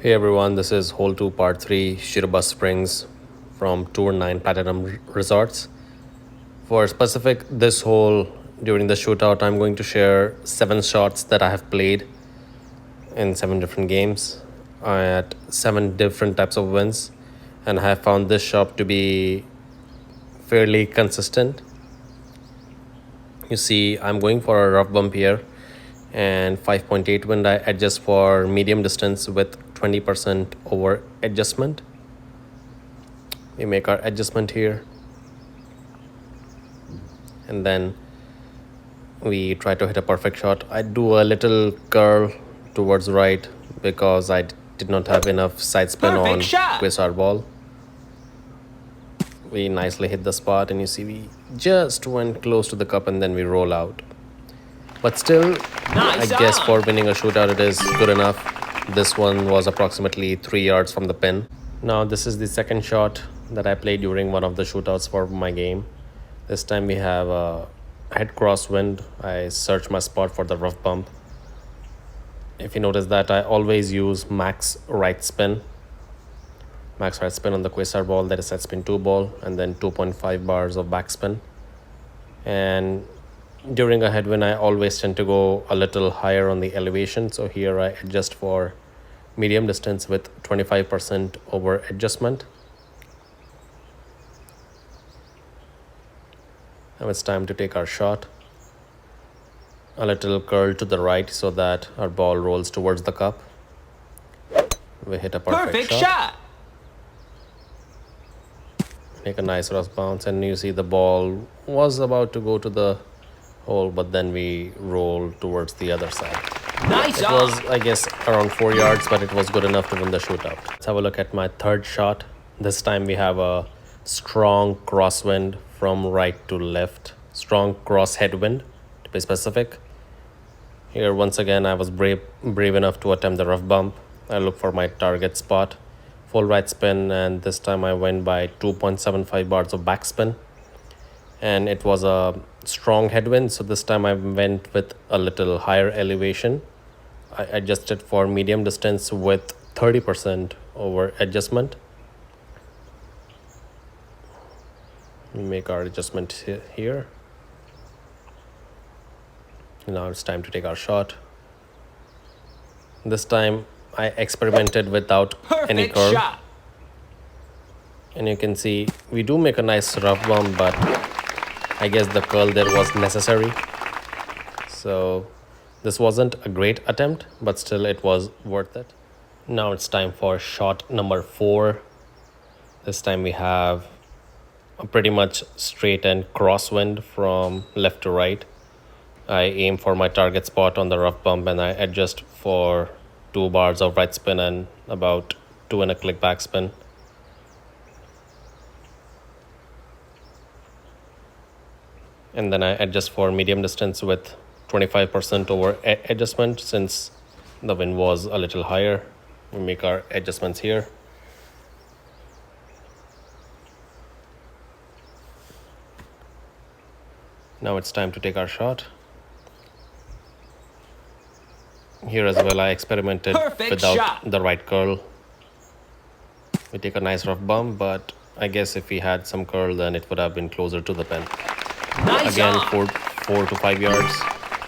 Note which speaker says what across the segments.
Speaker 1: Hey everyone, this is Hole 2 Part 3 Shiruba Springs from Tour 9 Platinum Resorts. For specific this hole during the shootout, I'm going to share 7 shots that I have played in 7 different games at 7 different types of wins, and I have found this shot to be fairly consistent. You see, I'm going for a rough bump here and 5.8 wind. I adjust for medium distance with 20% over adjustment. We make our adjustment here and then we try to hit a perfect shot. I do a little curl towards right because I did not have enough side spin on Quasar ball. We nicely hit the spot and you see we just went close to the cup and then we roll out. But still, I guess for winning a shootout it is good enough. This one was approximately 3 yards from the pin. Now this is the second shot that I played during one of the shootouts for my game. This time we have a head crosswind. I search my spot for the rough bump. If you notice that I always use max right spin. Max right spin on the Quasar ball, that is set spin 2 ball, and then 2.5 bars of backspin. And during a headwind, I always tend to go a little higher on the elevation. So here I adjust for medium distance with 25% over adjustment. Now it's time to take our shot. A little curl to the right so that our ball rolls towards the cup. We hit a perfect shot. Make a nice rough bounce, and you see the ball was about to go to the hole, but then we roll towards the other side. It was, I guess, around 4 yards, but it was good enough to win the shootout. Let's have a look at my third shot. This time we have a strong crosswind from right to left. Strong cross headwind, to be specific. Here, once again, I was brave enough to attempt the rough bump. I look for my target spot. Full right spin, and this time I went by 2.75 bars of backspin. And it was a strong headwind, so this time I went with a little higher elevation. I adjusted for medium distance with 30% over adjustment. We make our adjustment here. Now it's time to take our shot. This time I experimented without any curl. Shot. And you can see we do make a nice rough bump, but I guess the curl there was necessary. So this wasn't a great attempt, but still it was worth it. Now it's time for shot number 4. This time we have a pretty much straight and crosswind from left to right. I aim for my target spot on the rough bump and I adjust for 2 bars of right spin and about 2 and a click backspin. And then I adjust for medium distance with 25% over adjustment since the wind was a little higher. We make our adjustments here. Now it's time to take our shot. Here as well, I experimented without the right curl. We take a nice rough bump, but I guess if we had some curl, then it would have been closer to the pin. Again, 4 to 5 yards,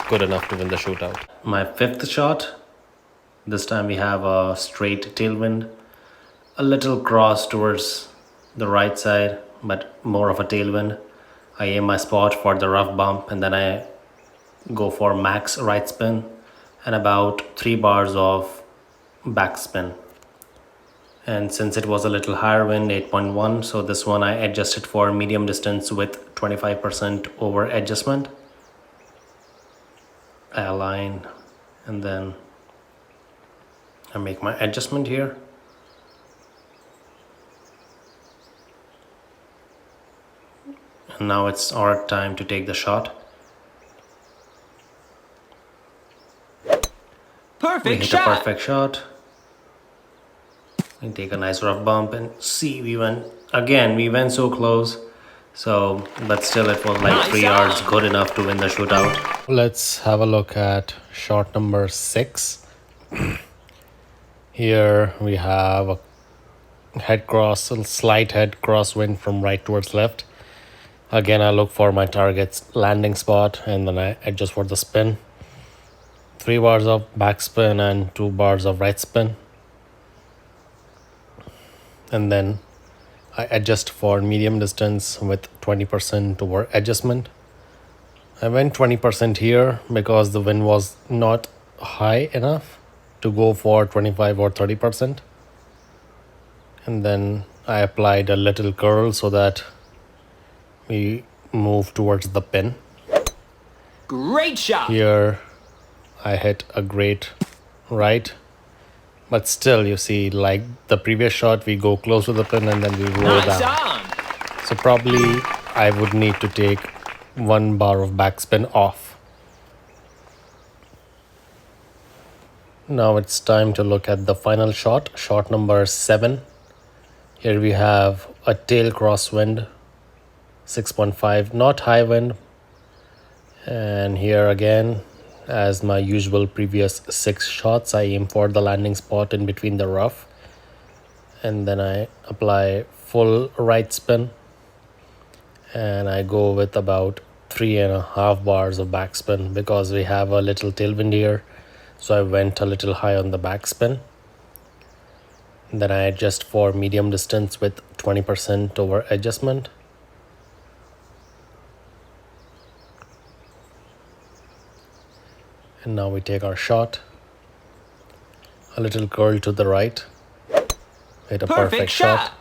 Speaker 1: good enough to win the shootout. My fifth shot, this time we have a straight tailwind, a little cross towards the right side, but more of a tailwind. I aim my spot for the rough bump and then I go for max right spin and about 3 bars of backspin. And since it was a little higher wind, 8.1, so this one I adjusted for medium distance with 25% over adjustment. I align and then I make my adjustment here. And now it's our time to take the shot. We hit a perfect shot. We take a nice rough bump and see we went so close. So, but still it was like 3 yards, good enough to win the shootout. Let's have a look at shot number 6. Here we have a head cross, a slight head cross wind from right towards left. Again, I look for my target's landing spot and then I adjust for the spin. 3 bars of backspin and 2 bars of right spin. And then I adjust for medium distance with 20% toward adjustment. I went 20% here because the wind was not high enough to go for 25 or 30%. And then I applied a little curl so that we move towards the pin.
Speaker 2: Great shot!
Speaker 1: Here I hit a great right. But still, you see, like the previous shot, we go close to the pin and then we roll
Speaker 2: Nice
Speaker 1: down.
Speaker 2: on!
Speaker 1: So probably I would need to take 1 bar of backspin off. Now it's time to look at the final shot, shot number 7. Here we have a tail crosswind, 6.5, not high wind. And here again, as my usual previous 6 shots, I aim for the landing spot in between the rough. And then I apply full right spin. And I go with about 3.5 bars of backspin because we have a little tailwind here. So I went a little high on the backspin. Then I adjust for medium distance with 20% over adjustment. And now we take our shot. A little curl to the right. Hit a perfect shot.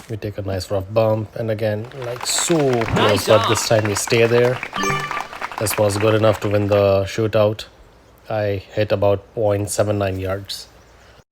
Speaker 1: We take a nice rough bump and again like so close,
Speaker 2: Nice
Speaker 1: but
Speaker 2: on.
Speaker 1: this time we stay there. This was good enough to win the shootout. I hit about 0.79 yards.